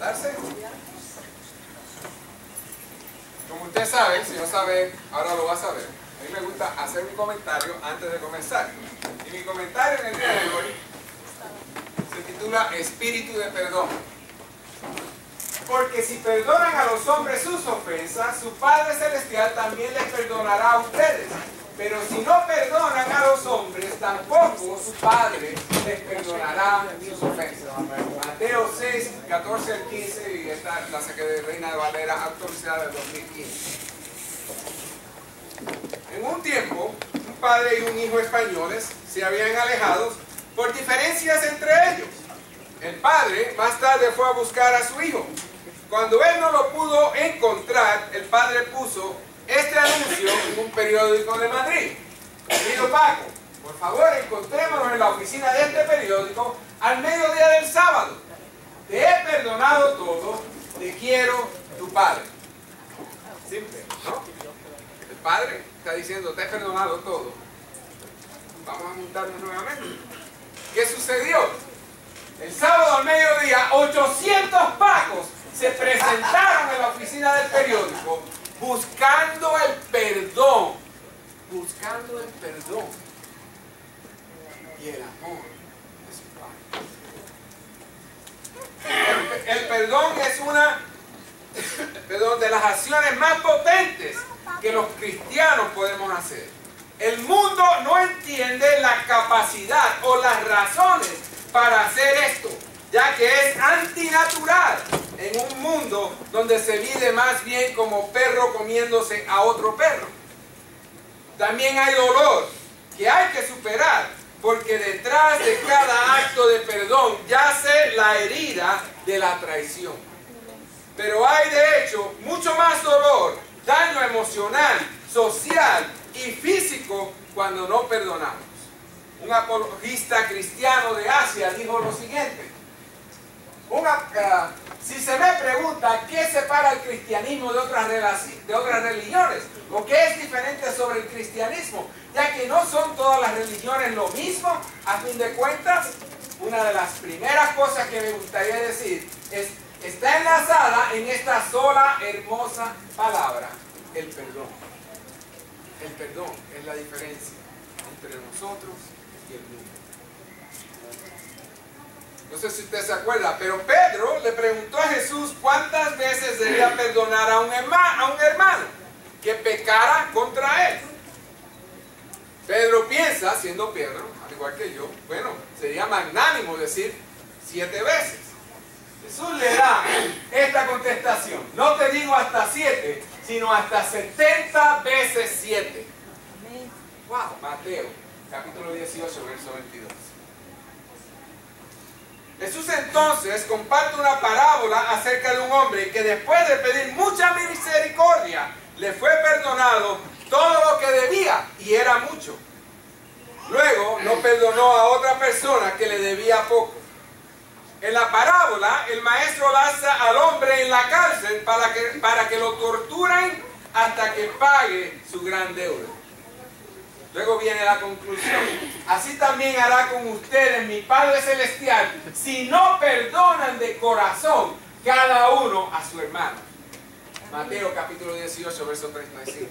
sentarse. Como usted sabe, si no sabe, ahora lo va a saber. A mí me gusta hacer un comentario antes de comenzar. Y mi comentario en el día de hoy se titula Espíritu de Perdón. Porque si perdonan a los hombres sus ofensas, su Padre Celestial también les perdonará a ustedes. Pero si no perdonan a los hombres, tampoco su Padre les perdonará sus ofensas. Mateo 6, 14 al 15, y esta la saqué de Reina Valera actualizada del 2015. En un tiempo, un padre y un hijo españoles se habían alejado por diferencias entre ellos. El padre más tarde fue a buscar a su hijo. Cuando él no lo pudo encontrar, el padre puso este anuncio en un periódico de Madrid. Querido Paco, por favor encontrémonos en la oficina de este periódico al mediodía del sábado. Te he perdonado todo, te quiero, tu padre. Simple, ¿no? El padre está diciendo, te he perdonado todo. Vamos a juntarnos nuevamente. ¿Qué sucedió? El sábado al mediodía, 800 pacos se presentaron en la oficina del periódico buscando el perdón. Buscando el perdón y el amor de su Padre. El perdón es una de las acciones más potentes que los cristianos podemos hacer. El mundo no entiende la capacidad o las razones para hacer esto, ya que es antinatural en un mundo donde se vive más bien como perro comiéndose a otro perro. También hay dolor que hay que superar, porque detrás de cada acto de perdón yace la herida de la traición. Pero hay de hecho mucho más dolor, daño emocional, social y físico cuando no perdonamos. Un apologista cristiano de Asia dijo lo siguiente: si se me pregunta qué separa el cristianismo de otras religiones o qué es diferente sobre el cristianismo, ya que no son todas las religiones lo mismo, a fin de cuentas, una de las primeras cosas que me gustaría decir está enlazada en esta sola hermosa palabra: el perdón. El perdón es la diferencia entre nosotros y el mundo. No sé si usted se acuerda, pero Pedro le preguntó a Jesús cuántas veces debía perdonar a un hermano que pecara contra él. Pedro piensa, siendo Pedro, al igual que yo, bueno, sería magnánimo decir 7 veces. Jesús le da esta contestación: no te digo hasta 7, sino hasta 70 veces 7. Wow. Mateo, capítulo 18, verso 22. Jesús entonces comparte una parábola acerca de un hombre que después de pedir mucha misericordia le fue perdonado todo lo que debía, y era mucho. Luego no perdonó a otra persona que le debía poco. En la parábola, el maestro lanza al hombre en la cárcel para que lo torturen hasta que pague su gran deuda. Luego viene la conclusión: así también hará con ustedes mi Padre Celestial si no perdonan de corazón cada uno a su hermano. Mateo capítulo 18, verso 35.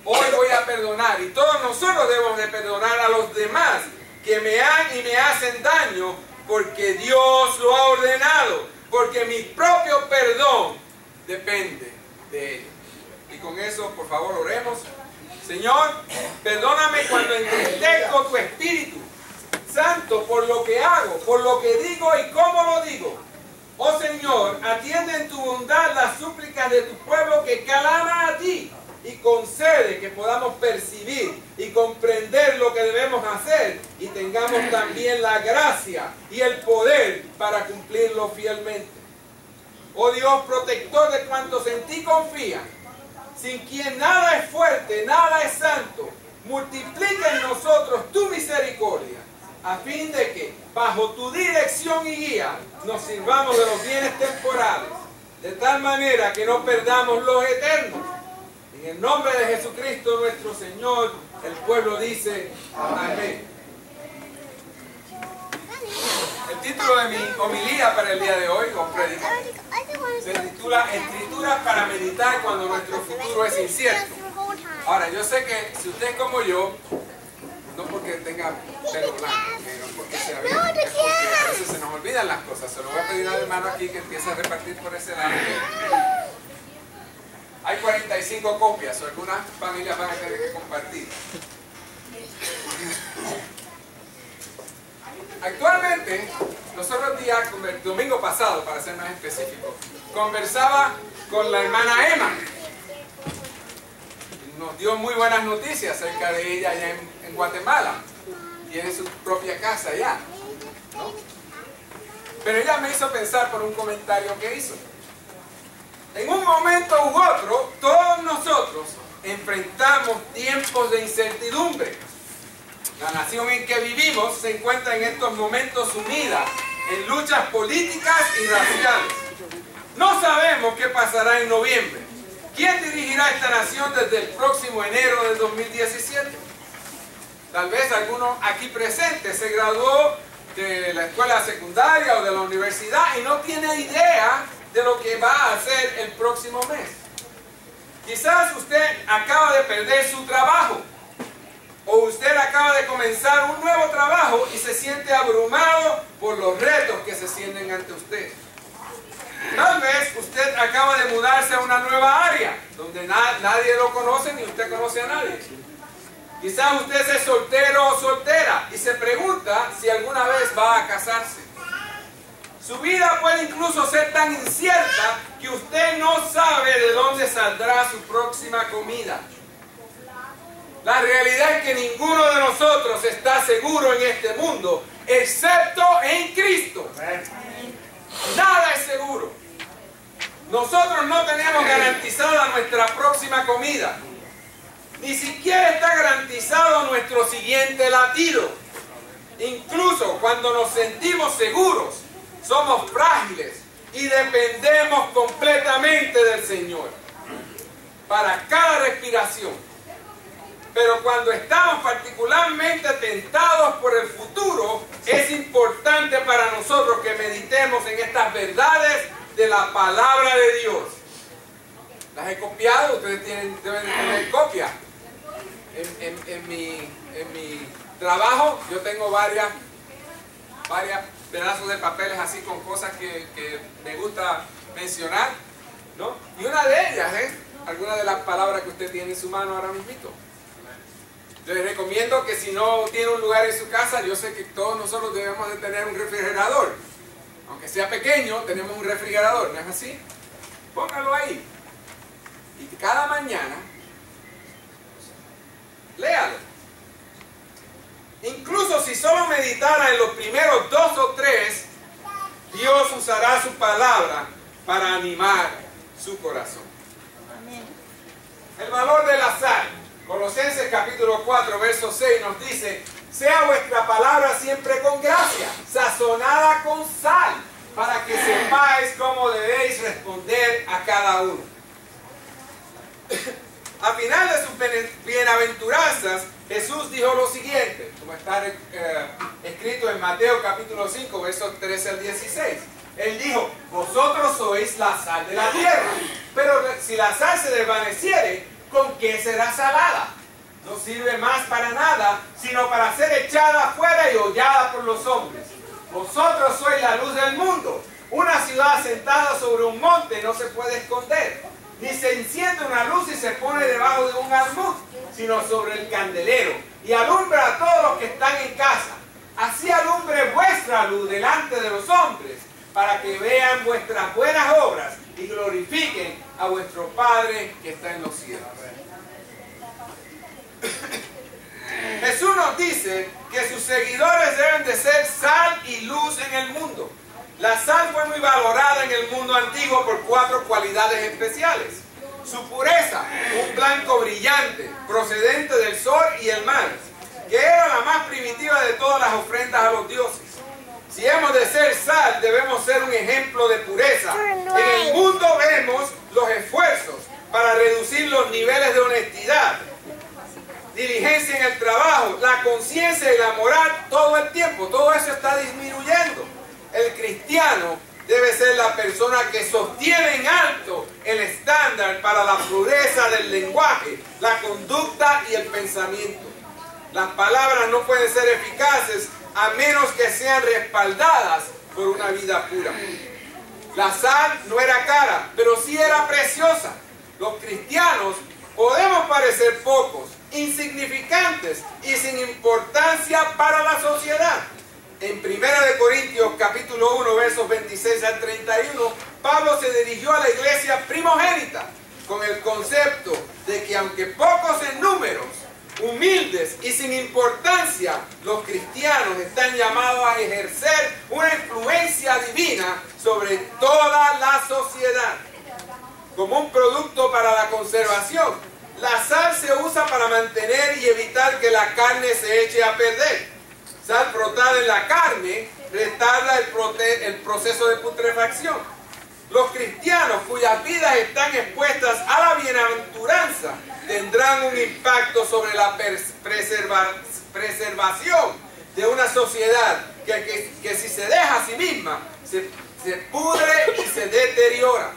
Hoy voy a perdonar, y todos nosotros debemos de perdonar a los demás que me han y me hacen daño, porque Dios lo ha ordenado, porque mi propio perdón depende de ellos. Y con eso, por favor, oremos. Señor, perdóname cuando entristezco tu Espíritu Santo por lo que hago, por lo que digo y cómo lo digo. Oh Señor, atiende en tu bondad las súplicas de tu pueblo que clama a ti, y concede que podamos percibir y comprender lo que debemos hacer, y tengamos también la gracia y el poder para cumplirlo fielmente. Oh Dios, protector de cuantos en ti confían, sin quien nada es fuerte, nada es santo, multiplica en nosotros tu misericordia, a fin de que, bajo tu dirección y guía, nos sirvamos de los bienes temporales, de tal manera que no perdamos los eternos. En el nombre de Jesucristo nuestro Señor, el pueblo dice amén. El título de mi homilía para el día de hoy, o predica, se titula Escrituras para meditar cuando nuestro futuro es incierto. Ahora, yo sé que si usted es como yo, no porque tenga pelo blanco, no porque sea bien, es porque a veces se nos olvidan las cosas. Se lo voy a pedir al hermano aquí que empiece a repartir por ese lado. Hay 45 copias, o algunas familias van a tener que compartir. Actualmente, los otros días, el domingo pasado, para ser más específico, conversaba con la hermana Emma. Nos dio muy buenas noticias acerca de ella allá en Guatemala. Tiene su propia casa allá, ¿no? Pero ella me hizo pensar por un comentario que hizo. En un momento u otro, todos nosotros enfrentamos tiempos de incertidumbre. La nación en que vivimos se encuentra en estos momentos sumida en luchas políticas y raciales. No sabemos qué pasará en noviembre. ¿Quién dirigirá esta nación desde el próximo enero de 2017? Tal vez alguno aquí presente se graduó de la escuela secundaria o de la universidad y no tiene idea de lo que va a hacer el próximo mes. Quizás usted acaba de perder su trabajo. O usted acaba de comenzar un nuevo trabajo y se siente abrumado por los retos que se sienten ante usted. Tal vez usted acaba de mudarse a una nueva área donde nadie lo conoce ni usted conoce a nadie. Quizás usted es soltero o soltera y se pregunta si alguna vez va a casarse. Su vida puede incluso ser tan incierta que usted no sabe de dónde saldrá su próxima comida. La realidad es que ninguno de nosotros está seguro en este mundo, excepto en Cristo. Nada es seguro. Nosotros no tenemos garantizada nuestra próxima comida. Ni siquiera está garantizado nuestro siguiente latido. Incluso cuando nos sentimos seguros, somos frágiles y dependemos completamente del Señor para cada respiración. Pero cuando estamos particularmente tentados por el futuro, es importante para nosotros que meditemos en estas verdades de la palabra de Dios. Las he copiado, ustedes deben tener copia. En mi trabajo yo tengo varias pedazos de papeles así con cosas que me gusta mencionar, ¿no? Y una de ellas es alguna de las palabras que usted tiene en su mano ahora mismo. Les recomiendo que si no tiene un lugar en su casa, yo sé que todos nosotros debemos de tener un refrigerador. Aunque sea pequeño, tenemos un refrigerador, ¿no es así? Póngalo ahí. Y cada mañana, léalo. Incluso si solo meditara en los primeros 2 o 3, Dios usará su palabra para animar su corazón. El valor de la sal. Colosenses capítulo 4, verso 6 nos dice: sea vuestra palabra siempre con gracia, sazonada con sal, para que sepáis cómo debéis responder a cada uno. A final de sus bienaventuranzas, Jesús dijo lo siguiente, como está escrito en Mateo capítulo 5, versos 13 al 16. Él dijo: vosotros sois la sal de la tierra, pero si la sal se desvaneciere, ¿con qué será salada? No sirve más para nada, sino para ser echada afuera y hollada por los hombres. Vosotros sois la luz del mundo. Una ciudad sentada sobre un monte no se puede esconder. Ni se enciende una luz y se pone debajo de un almud, sino sobre el candelero, y alumbra a todos los que están en casa. Así alumbre vuestra luz delante de los hombres, para que vean vuestras buenas obras y glorifiquen a vuestro Padre que está en los cielos. Jesús nos dice que sus seguidores deben de ser sal y luz en el mundo. La sal fue muy valorada en el mundo antiguo por 4 cualidades especiales. Su pureza, un blanco brillante, procedente del sol y el mar, que era la más primitiva de todas las ofrendas a los dioses. Si hemos de ser sal, debemos ser un ejemplo de pureza. En el mundo vemos los esfuerzos para reducir los niveles de honestidad, diligencia en el trabajo, la conciencia y la moral todo el tiempo. Todo eso está disminuyendo. cristiano debe ser la persona que sostiene en alto el estándar para la pureza del lenguaje, la conducta y el pensamiento. Las palabras no pueden ser eficaces a menos que sean respaldadas por una vida pura. La sal no era cara, pero sí era preciosa. Los cristianos podemos parecer pocos, insignificantes y sin importancia para la sociedad. En 1 Corintios capítulo 1, versos 26 al 31, Pablo se dirigió a la iglesia primogénita con el concepto de que aunque pocos en números, humildes y sin importancia, los cristianos están llamados a ejercer una influencia divina sobre toda la sociedad. Como un producto para la conservación, la sal se usa para mantener y evitar que la carne se eche a perder. Sal frotada en la carne retarda el proceso de putrefacción. Los cristianos cuyas vidas están expuestas a la bienaventuranza tendrán un impacto sobre la preservación de una sociedad que si se deja a sí misma se pudre y se deteriora.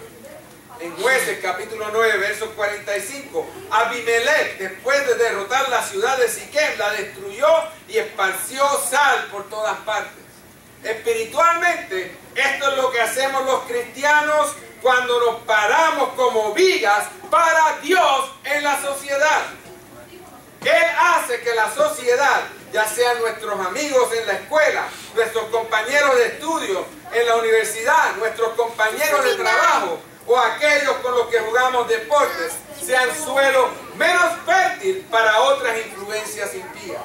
En Jueces capítulo 9, verso 45, Abimelech, después de derrotar la ciudad de Siquem, la destruyó y esparció sal por todas partes. Espiritualmente, esto es lo que hacemos los cristianos cuando nos paramos como vigas para Dios en la sociedad. Él hace que la sociedad, ya sean nuestros amigos en la escuela, nuestros compañeros de estudio en la universidad, nuestros compañeros de trabajo, o aquellos con los que jugamos deportes, sean suelo menos fértil para otras influencias impías.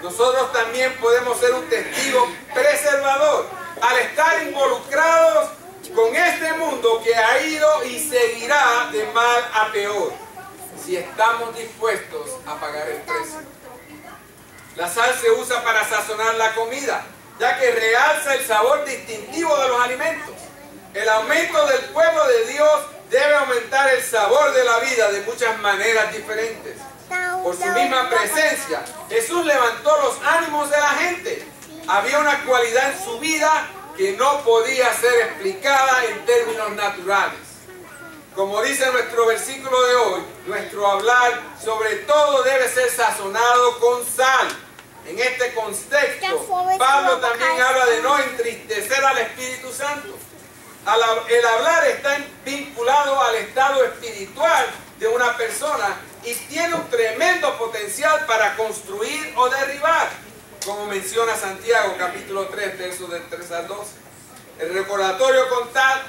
Nosotros también podemos ser un testigo preservador al estar involucrados con este mundo que ha ido y seguirá de mal a peor, si estamos dispuestos a pagar el precio. La sal se usa para sazonar la comida, ya que realza el sabor distintivo de los alimentos. El aumento del pueblo de Dios debe aumentar el sabor de la vida de muchas maneras diferentes. Por su misma presencia, Jesús levantó los ánimos de la gente. Había una cualidad en su vida que no podía ser explicada en términos naturales. Como dice nuestro versículo de hoy, nuestro hablar sobre todo debe ser sazonado con sal. En este contexto, Pablo también habla de no entristecer al Espíritu Santo. El hablar está vinculado al estado espiritual de una persona y tiene un tremendo potencial para construir o derribar, como menciona Santiago capítulo 3, versos del 3 al 12. El recordatorio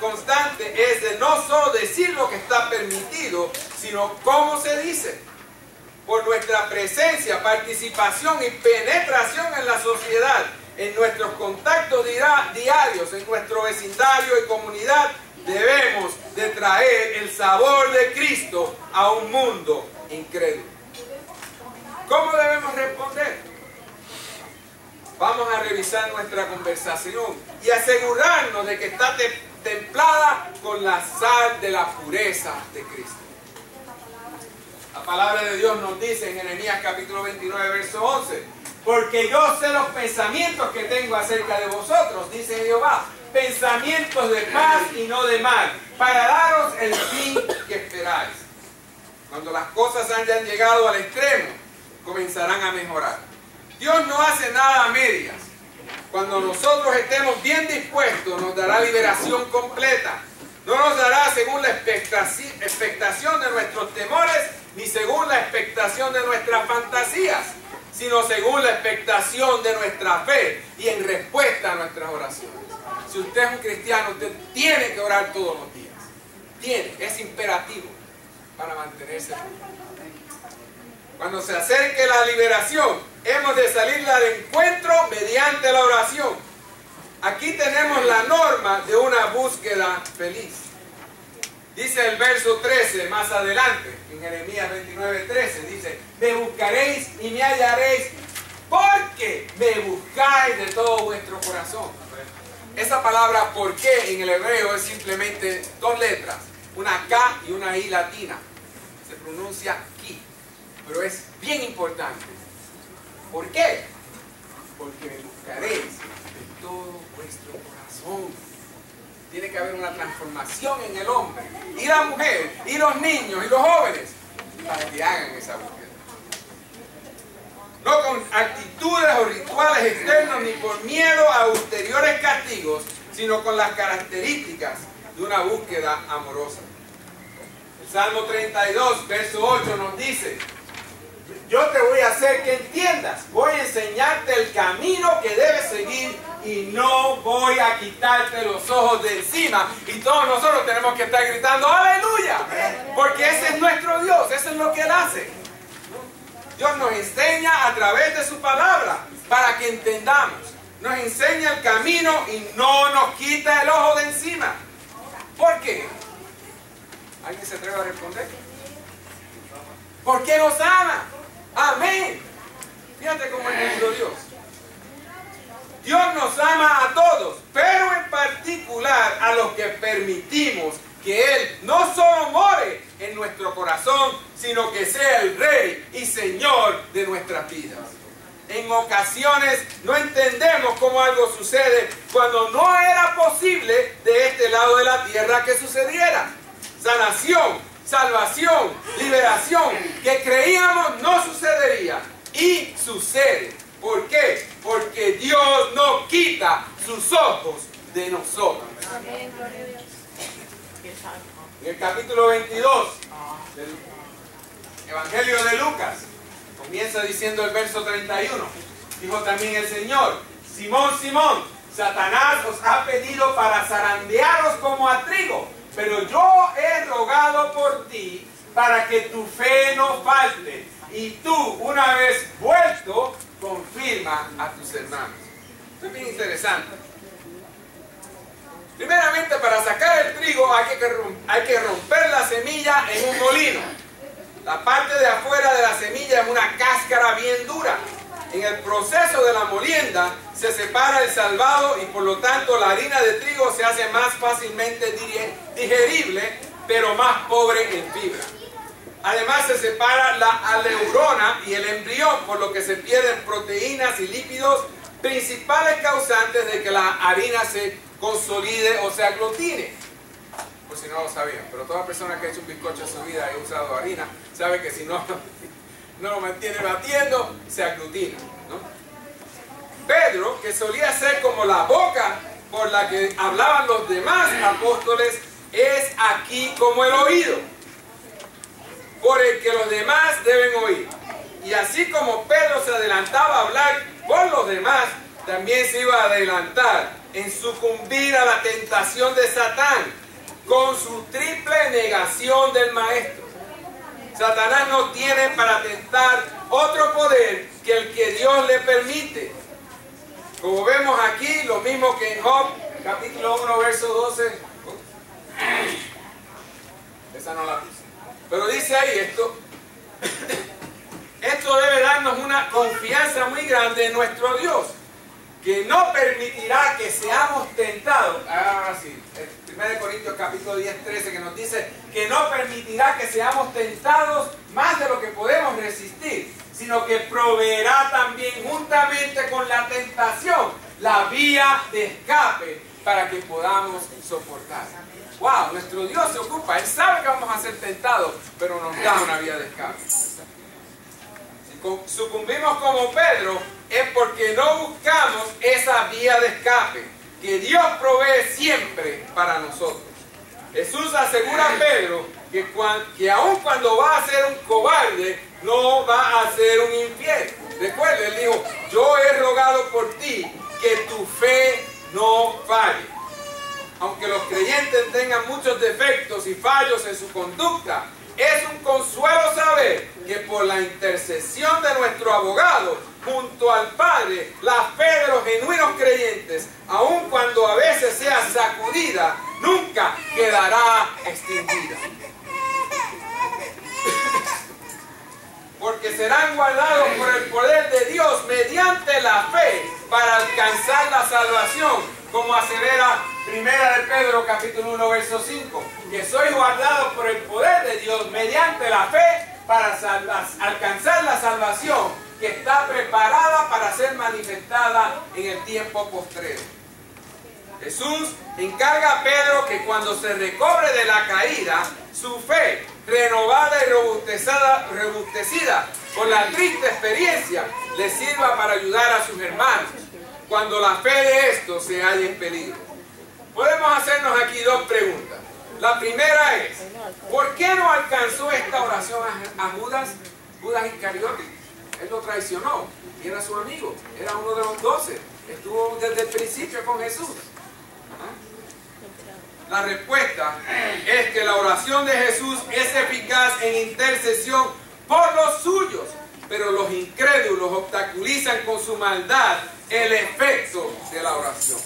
constante es de no solo decir lo que está permitido, sino cómo se dice. Por nuestra presencia, participación y penetración en la sociedad, en nuestros contactos diarios, en nuestro vecindario y comunidad, debemos de traer el sabor de Cristo a un mundo incrédulo. ¿Cómo debemos responder? Vamos a revisar nuestra conversación y asegurarnos de que está templada con la sal de la pureza de Cristo. La palabra de Dios nos dice en Jeremías capítulo 29, verso 11, porque yo sé los pensamientos que tengo acerca de vosotros, dice Jehová, pensamientos de paz y no de mal, para daros el fin que esperáis. Cuando las cosas hayan llegado al extremo, comenzarán a mejorar. Dios no hace nada a medias. Cuando nosotros estemos bien dispuestos, nos dará liberación completa. No nos dará según la expectación de nuestros temores, ni según la expectación de nuestras fantasías, sino según la expectación de nuestra fe y en respuesta a nuestras oraciones. Si usted es un cristiano, usted tiene que orar todos los días. Es imperativo para mantenerse vivo. Cuando se acerque la liberación, hemos de salir al encuentro mediante la oración. Aquí tenemos la norma de una búsqueda feliz. Dice el verso 13 más adelante, en Jeremías 29:13, dice, me buscaréis y me hallaréis porque me buscáis de todo vuestro corazón. Esa palabra por qué en el hebreo es simplemente dos letras, una K y una I latina. Se pronuncia ki, pero es bien importante. ¿Por qué? Porque me buscaréis de todo vuestro corazón. corazón. Tiene que haber una transformación en el hombre, y la mujer, y los niños, y los jóvenes, para que hagan esa búsqueda. No con actitudes o rituales externos, ni por miedo a ulteriores castigos, sino con las características de una búsqueda amorosa. El Salmo 32, verso 8 nos dice: yo te voy a hacer que entiendas, voy a enseñarte el camino que debes seguir y no voy a quitarte los ojos de encima. Y todos nosotros tenemos que estar gritando ¡aleluya! Porque ese es nuestro Dios, eso es lo que Él hace. Dios nos enseña a través de su palabra para que entendamos. Nos enseña el camino y no nos quita el ojo de encima. ¿Por qué? ¿Alguien se atreve a responder? Porque nos ama. Amén. Fíjate cómo es nuestro Dios. Dios nos ama a todos, pero en particular a los que permitimos que Él no solo more en nuestro corazón, sino que sea el Rey y Señor de nuestras vidas. En ocasiones no entendemos cómo algo sucede cuando no era posible de este lado de la tierra que sucediera. Sanación, salvación, liberación, que creíamos no sucedería y sucede. ¿Por qué? Porque Dios no quita sus ojos de nosotros. Amén, gloria a Dios. En el capítulo 22 del Evangelio de Lucas, comienza diciendo el verso 31. Dijo también el Señor: Simón, Simón, Satanás os ha pedido para zarandearos como a trigo, pero yo he rogado por ti para que tu fe no falte, y tú, una vez vuelto, confirma a tus hermanos. Esto es bien interesante. Primeramente, para sacar el trigo hay que romper la semilla en un molino. La parte de afuera de la semilla es una cáscara bien dura. En el proceso de la molienda se separa el salvado y por lo tanto la harina de trigo se hace más fácilmente digerible, pero más pobre en fibra. Además se separa la aleurona y el embrión, por lo que se pierden proteínas y lípidos, principales causantes de que la harina se consolide o se aglutine. Por si no lo sabían, pero toda persona que ha hecho un bizcocho en su vida y ha usado harina sabe que si no lo mantiene batiendo, se aglutina, ¿no? Pedro, que solía ser como la boca por la que hablaban los demás apóstoles, es aquí como el oído por el que los demás deben oír. Y así como Pedro se adelantaba a hablar por los demás, también se iba a adelantar en sucumbir a la tentación de Satán con su triple negación del Maestro. Satanás no tiene para tentar otro poder que el que Dios le permite. Como vemos aquí, lo mismo que en Job, capítulo 1, verso 12. Esa no la puse. Pero dice ahí esto. Esto debe darnos una confianza muy grande en nuestro Dios, que no permitirá que seamos tentados. Ahora sí, 1 Corintios capítulo 10, 13, que nos dice que no permitirá que seamos tentados más de lo que podemos resistir, sino que proveerá también juntamente con la tentación la vía de escape para que podamos soportar. Wow, nuestro Dios se ocupa, Él sabe que vamos a ser tentados, pero nos da una vía de escape. Si sucumbimos como Pedro, es porque no buscamos esa vía de escape que Dios provee siempre para nosotros. Jesús asegura a Pedro que aun cuando va a ser un cobarde, no va a ser un infiel. Recuerda, Él dijo: yo he rogado por ti que tu fe no falle. Aunque los creyentes tengan muchos defectos y fallos en su conducta, es un consuelo saber que por la intercesión de nuestro abogado junto al Padre, la fe de los genuinos creyentes, aun cuando a veces sea sacudida, nunca quedará extinguida. Porque serán guardados por el poder de Dios mediante la fe para alcanzar la salvación, como asevera 1 de Pedro capítulo 1 verso 5, que sois guardados por el poder de Dios mediante la fe para alcanzar la salvación que está preparada para ser manifestada en el tiempo postrero. Jesús encarga a Pedro que cuando se recobre de la caída, su fe, renovada y robustecida por la triste experiencia, le sirva para ayudar a sus hermanos cuando la fe de estos se halla en peligro. Podemos hacernos aquí dos preguntas. La primera es, ¿por qué no alcanzó esta oración a Judas Iscariote? Él lo traicionó y era su amigo, era uno de los 12, estuvo desde el principio con Jesús. La respuesta es que la oración de Jesús es eficaz en intercesión por los suyos, pero los incrédulos obstaculizan con su maldad el efecto de la oración.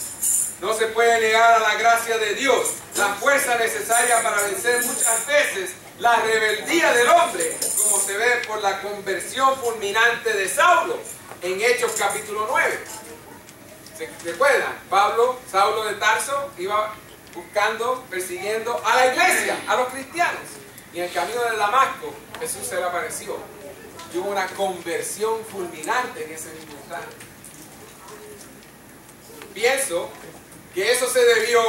No se puede negar a la gracia de Dios la fuerza necesaria para vencer muchas veces la rebeldía del hombre, como se ve por la conversión fulminante de Saulo en Hechos capítulo 9. ¿Se recuerdan? Saulo de Tarso, iba buscando, persiguiendo a la iglesia, a los cristianos. Y en el camino de Damasco, Jesús se le apareció. Y hubo una conversión fulminante en ese mismo instante. Pienso que eso se debió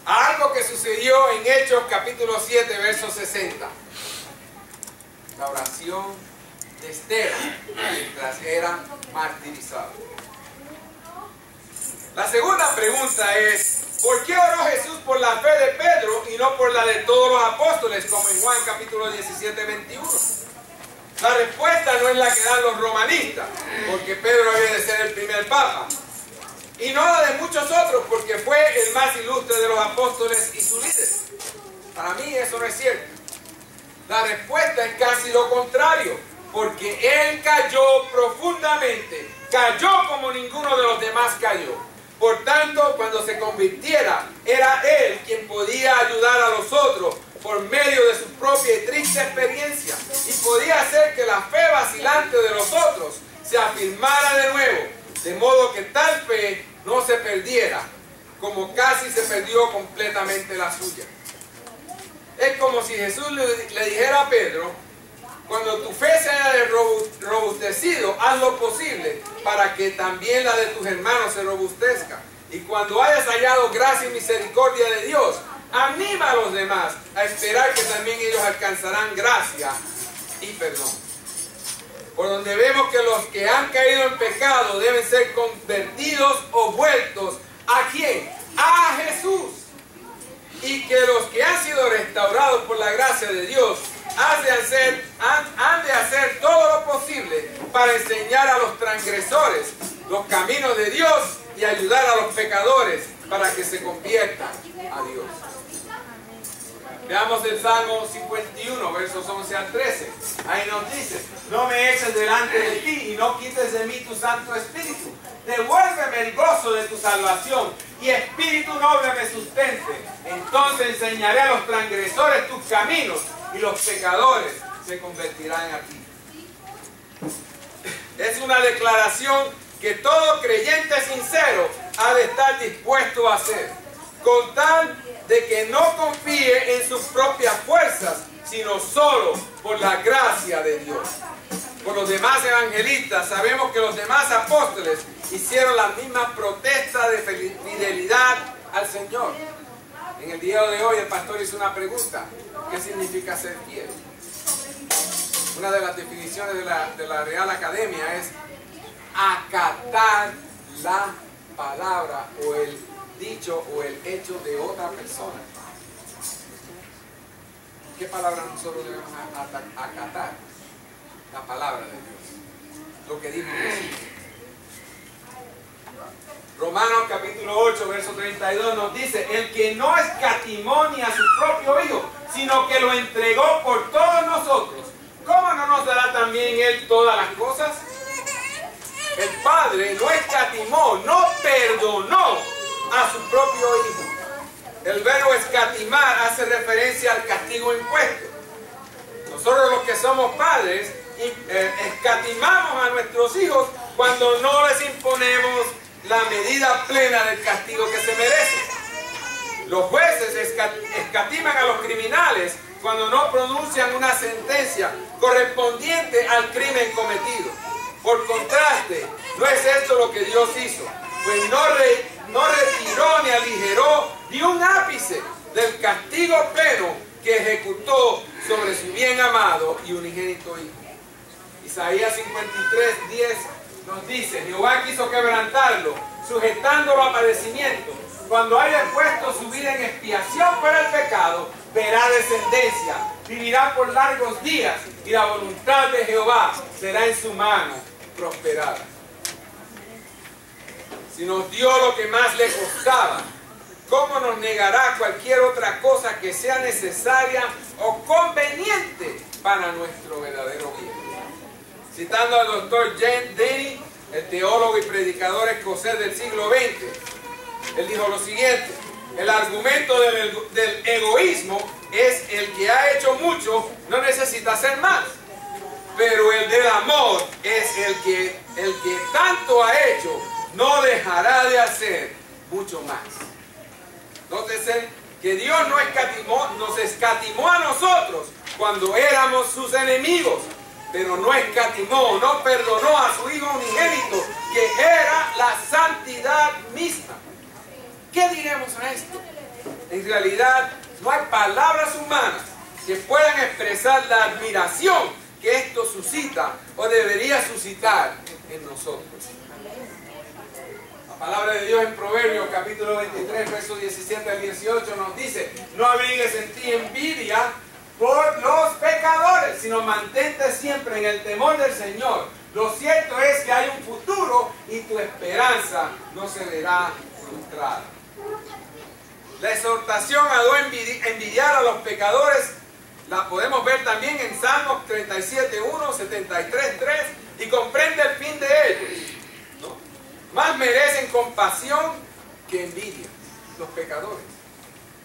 a algo que sucedió en Hechos capítulo 7, verso 60. La oración de Esteban mientras era martirizado. La segunda pregunta es, ¿por qué oró Jesús por la fe de Pedro y no por la de todos los apóstoles, como en Juan capítulo 17, 21? La respuesta no es la que dan los romanistas, porque Pedro había de ser el primer papa. Y no la de muchos otros, porque fue el más ilustre de los apóstoles y su líder. Para mí eso no es cierto. La respuesta es casi lo contrario, porque él cayó profundamente, cayó como ninguno de los demás cayó. Por tanto, cuando se convirtiera, era él quien podía ayudar a los otros por medio de su propia y triste experiencia, y podía hacer que la fe vacilante de los otros se afirmara de nuevo, de modo que tal fe no se perdiera, como casi se perdió completamente la suya. Es como si Jesús le dijera a Pedro, cuando tu fe se haya robustecido, haz lo posible para que también la de tus hermanos se robustezca. Y cuando hayas hallado gracia y misericordia de Dios, anima a los demás a esperar que también ellos alcanzarán gracia y perdón. Por donde vemos que los que han caído en pecado deben ser convertidos o vueltos ¿a quién? A Jesús. Y que los que han sido restaurados por la gracia de Dios han de hacer todo lo posible para enseñar a los transgresores los caminos de Dios y ayudar a los pecadores para que se conviertan a Dios. Veamos el Salmo 51, versos 11 al 13. Ahí nos dice, no me eches delante de ti y no quites de mí tu Santo Espíritu. Devuélveme el gozo de tu salvación y espíritu noble me sustente. Entonces enseñaré a los transgresores tus caminos y los pecadores se convertirán a ti. Es una declaración que todo creyente sincero ha de estar dispuesto a hacer, con tal de que no confíe en sus propias fuerzas, sino solo por la gracia de Dios. Por los demás evangelistas, sabemos que los demás apóstoles hicieron la misma protesta de fidelidad al Señor. En el día de hoy el pastor hizo una pregunta: ¿qué significa ser fiel? Una de las definiciones de la Real Academia es acatar la palabra o el dicho o el hecho de otra persona. ¿Qué palabra nosotros debemos acatar? La palabra de Dios, lo que dijo Jesús. Romanos capítulo 8, verso 32 nos dice, el que no escatimó ni a su propio Hijo, sino que lo entregó por todos nosotros, ¿cómo no nos dará también Él todas las cosas? El Padre no escatimó, no perdonó a su propio Hijo. El verbo escatimar hace referencia al castigo impuesto. Nosotros los que somos padres escatimamos a nuestros hijos cuando no les imponemos la medida plena del castigo que se merecen. Los jueces escatiman a los criminales cuando no pronuncian una sentencia correspondiente al crimen cometido. Por contraste, no es esto lo que Dios hizo, pues no retiró ni aligeró ni un ápice del castigo pleno que ejecutó sobre su bien amado y unigénito Hijo. Isaías 53:10 nos dice: Jehová quiso quebrantarlo, sujetándolo a padecimiento. Cuando haya puesto su vida en expiación por el pecado, verá descendencia, vivirá por largos días, y la voluntad de Jehová será en su mano prosperada. Si nos dio lo que más le costaba, ¿cómo nos negará cualquier otra cosa que sea necesaria o conveniente para nuestro verdadero bien? Citando al doctor James Denny, el teólogo y predicador escocés del siglo XX, él dijo lo siguiente: el argumento del egoísmo es el que ha hecho mucho no necesita hacer más, pero el del amor es el que tanto ha hecho no dejará de hacer mucho más. Nótese que Dios nos escatimó a nosotros cuando éramos sus enemigos, pero no escatimó, no perdonó a su Hijo unigénito, que era la santidad misma. ¿Qué diremos a esto? En realidad, no hay palabras humanas que puedan expresar la admiración que esto suscita o debería suscitar en nosotros. La palabra de Dios en Proverbios capítulo 23, versos 17 al 18 nos dice: no abrigues en ti envidia por los pecadores, sino mantente siempre en el temor del Señor. Lo cierto es que hay un futuro y tu esperanza no se verá frustrada. La exhortación a no envidiar a los pecadores la podemos ver también en Salmos 37:1, 73:3, y comprende el fin de ellos, ¿no? Más merecen compasión que envidia los pecadores.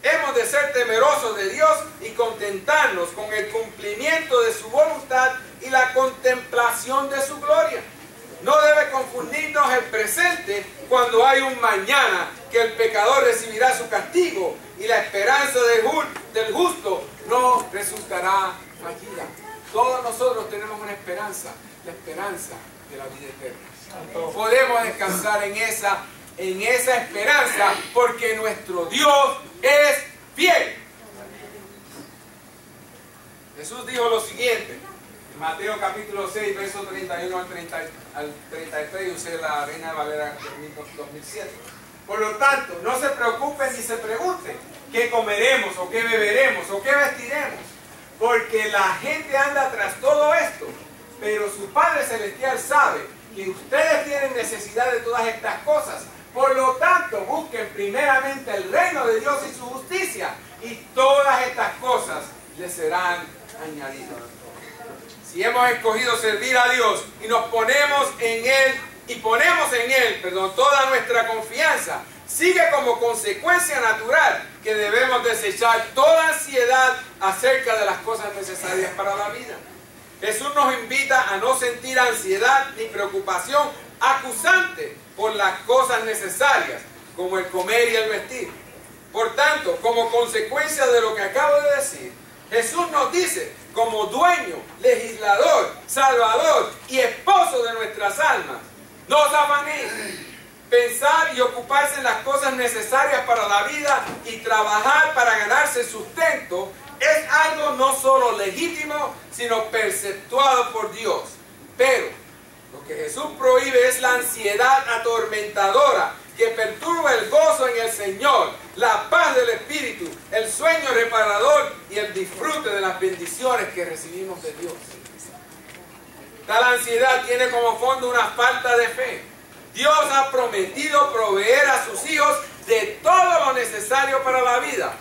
Hemos de ser temerosos de Dios y contentarnos con el cumplimiento de su voluntad y la contemplación de su gloria. No debe confundirnos el presente cuando hay un mañana que el pecador recibirá su castigo y la esperanza del justo no resultará fallida. Todos nosotros tenemos una esperanza, la esperanza de la vida eterna. Podemos descansar en esa esperanza porque nuestro Dios es fiel. Jesús dijo lo siguiente en Mateo capítulo 6, versos 31 al 33, usé la Reina Valera 2007. Por lo tanto, no se preocupen ni se pregunten qué comeremos o qué beberemos o qué vestiremos, porque la gente anda tras todo esto, pero su Padre Celestial sabe que ustedes tienen necesidad de todas estas cosas. Por lo tanto, busquen primeramente el reino de Dios y su justicia, y todas estas cosas les serán añadidas. Si hemos escogido servir a Dios y nos ponemos en Él, toda nuestra confianza, sigue como consecuencia natural que debemos desechar toda ansiedad acerca de las cosas necesarias para la vida. Jesús nos invita a no sentir ansiedad ni preocupación acusante por las cosas necesarias, como el comer y el vestir. Por tanto, como consecuencia de lo que acabo de decir, Jesús nos dice, como dueño, legislador, salvador y esposo de nuestras almas: no os afanéis. Pensar y ocuparse en las cosas necesarias para la vida y trabajar para ganarse sustento es algo no solo legítimo, sino perceptuado por Dios. Pero lo que Jesús prohíbe es la ansiedad atormentadora que perturba el gozo en el Señor, la paz del Espíritu, el sueño reparador y el disfrute de las bendiciones que recibimos de Dios. Tal ansiedad tiene como fondo una falta de fe. Dios ha prometido proveer a sus hijos de todo lo necesario para la vida,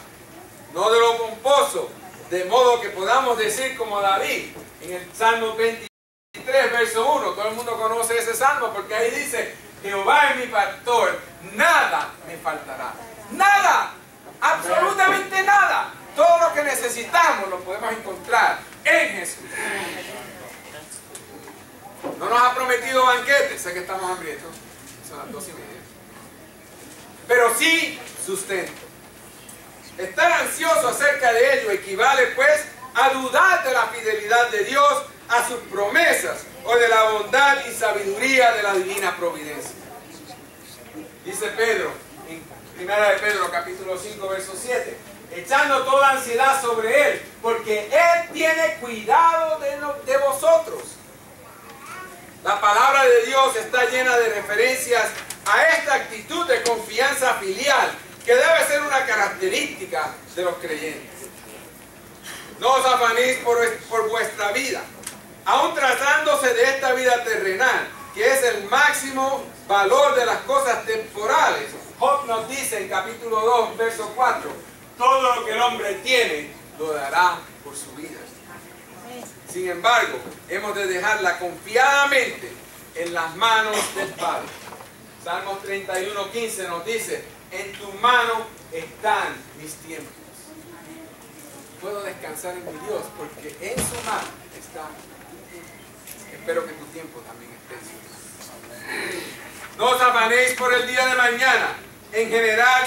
no de lo pomposo, de modo que podamos decir como David en el Salmo 23, verso 1. Todo el mundo conoce ese salmo porque ahí dice: Jehová es mi pastor, nada me faltará. Nada, absolutamente nada. Todo lo que necesitamos lo podemos encontrar en Jesús. No nos ha prometido banquetes, sé que estamos hambrientos, son las 2:30, pero sí sustento. Estar ansioso acerca de ello equivale pues a dudar de la fidelidad de Dios a sus promesas o de la bondad y sabiduría de la divina providencia. Dice Pedro Primera de Pedro, capítulo 5, verso 7. Echando toda ansiedad sobre Él, porque Él tiene cuidado de vosotros. La palabra de Dios está llena de referencias a esta actitud de confianza filial, que debe ser una característica de los creyentes. No os afanéis por vuestra vida, aun tratándose de esta vida terrenal, que es el máximo valor de las cosas temporales. Job nos dice en capítulo 2, verso 4, todo lo que el hombre tiene, lo dará por su vida. Sin embargo, hemos de dejarla confiadamente en las manos del Padre. Salmos 31, 15 nos dice, en tu mano están mis tiempos. Puedo descansar en mi Dios porque en su mano está tu tiempo. Espero que tu tiempo también esté en su mano. No os afanéis por el día de mañana, en general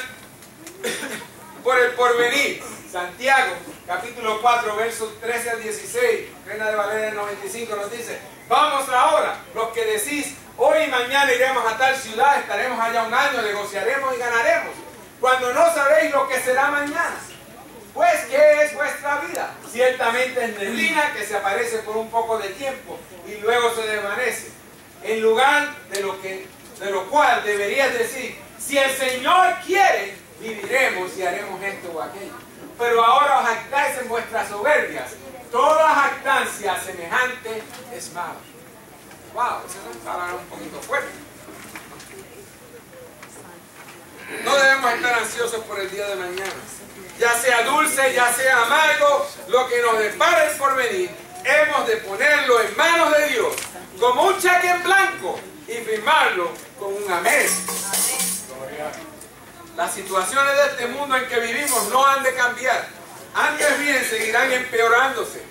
por el porvenir. Santiago, capítulo 4, versos 13 al 16, Reina de Valera 95 nos dice, vamos ahora, los que decís, hoy y mañana iremos a tal ciudad, estaremos allá un año, negociaremos y ganaremos, cuando no sabéis lo que será mañana. Pues, ¿qué es vuestra vida? Ciertamente es neblina que se aparece por un poco de tiempo y luego se desvanece. En lugar de lo cual deberías decir, si el Señor quiere, viviremos y haremos esto o aquello. Pero ahora os jactáis en vuestras soberbias. Toda jactancia semejante es mala. Wow, eso es una palabra un poquito fuerte. No debemos estar ansiosos por el día de mañana. Ya sea dulce, ya sea amargo, lo que nos depara el porvenir, hemos de ponerlo en manos de Dios, como un cheque en blanco, y firmarlo con un amén. Las situaciones de este mundo en que vivimos no han de cambiar. Antes bien, seguirán empeorándose.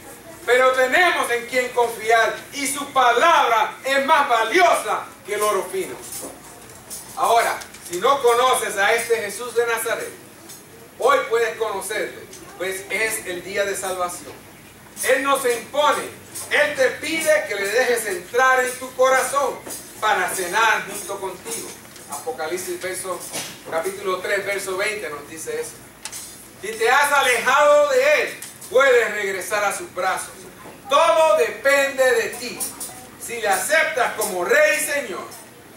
Pero tenemos en quien confiar y su palabra es más valiosa que el oro fino. Ahora, si no conoces a este Jesús de Nazaret, hoy puedes conocerle, pues es el día de salvación. Él no se impone, Él te pide que le dejes entrar en tu corazón para cenar junto contigo. Apocalipsis capítulo 3, verso 20 nos dice eso. Si te has alejado de Él, puedes regresar a sus brazos. Todo depende de ti. Si le aceptas como Rey y Señor,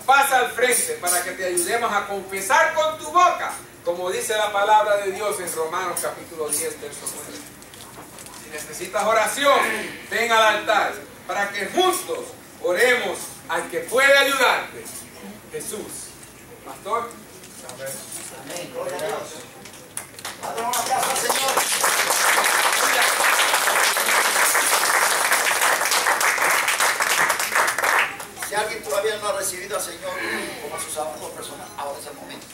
pasa al frente para que te ayudemos a confesar con tu boca, como dice la palabra de Dios en Romanos capítulo 10, verso 9. Si necesitas oración, ven al altar para que juntos oremos al que puede ayudarte, Jesús. Pastor. Amén. Gloria a Dios. Padre, una casa al Señor. Si alguien todavía no ha recibido al Señor como su Salvador personal, ahora es el momento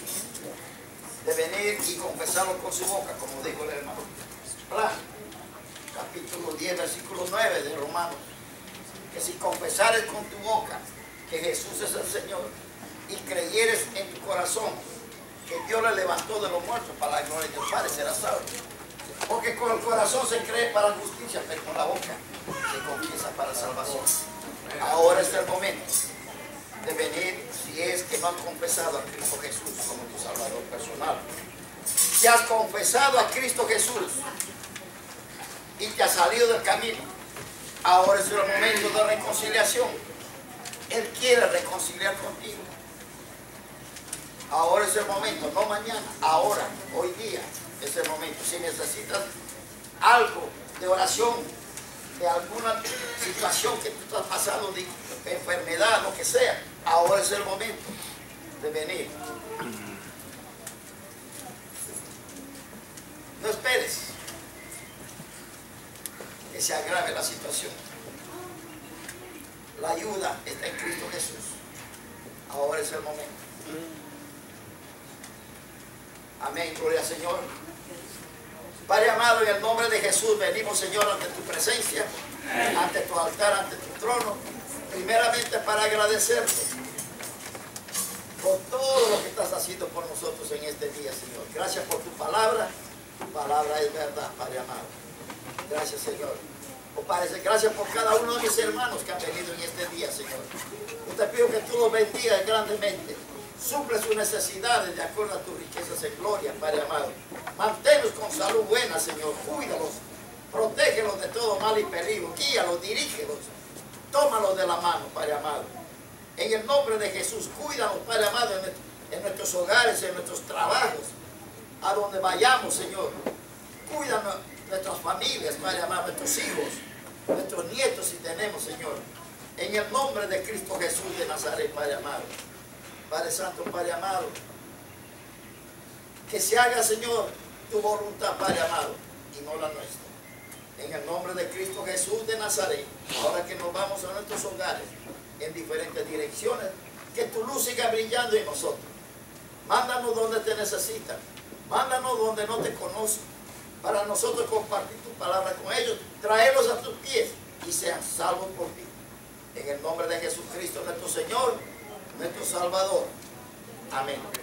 de venir y confesarlo con su boca, como dijo el hermano. Capítulo 10, versículo 9 de Romanos. Que si confesares con tu boca que Jesús es el Señor y creyeres en tu corazón que Dios le levantó de los muertos, para la gloria de Dios Padre serás salvo. Porque con el corazón se cree para justicia, pero con la boca se confiesa para salvación. Ahora es el momento de venir, si es que no has confesado a Cristo Jesús como tu Salvador personal. Si has confesado a Cristo Jesús y te has salido del camino, ahora es el momento de reconciliación. Él quiere reconciliar contigo. Ahora es el momento, no mañana, ahora, hoy día es el momento. Si necesitas algo de oración, de alguna situación que tú estás pasando, de enfermedad, lo que sea, ahora es el momento de venir. No esperes que se agrave la situación. La ayuda está en Cristo Jesús. Ahora es el momento. Amén, gloria al Señor. Padre amado, en el nombre de Jesús venimos, Señor, ante tu presencia, ante tu altar, ante tu trono, primeramente para agradecerte por todo lo que estás haciendo por nosotros en este día, Señor. Gracias por tu palabra es verdad, Padre amado. Gracias, Señor. Oh, Padre, gracias por cada uno de mis hermanos que han venido en este día, Señor. Yo te pido que tú los bendigas grandemente. Suple sus necesidades de acuerdo a tus riquezas en gloria, Padre amado. Manténlos con salud buena, Señor. Cuídalos, protégelos de todo mal y peligro. Guíalos, dirígelos. Tómalos de la mano, Padre amado. En el nombre de Jesús, cuídanos, Padre amado, en nuestros hogares, en nuestros trabajos, a donde vayamos, Señor. Cuídanos nuestras familias, Padre amado, nuestros hijos, nuestros nietos si tenemos, Señor. En el nombre de Cristo Jesús de Nazaret, Padre amado. Padre Santo, Padre amado, que se haga, Señor, tu voluntad, Padre amado, y no la nuestra. En el nombre de Cristo Jesús de Nazaret, ahora que nos vamos a nuestros hogares, en diferentes direcciones, que tu luz siga brillando en nosotros. Mándanos donde te necesitan, mándanos donde no te conocen, para nosotros compartir tu palabra con ellos, traerlos a tus pies y sean salvos por ti. En el nombre de Jesucristo, nuestro Señor, nuestro Salvador. Amén.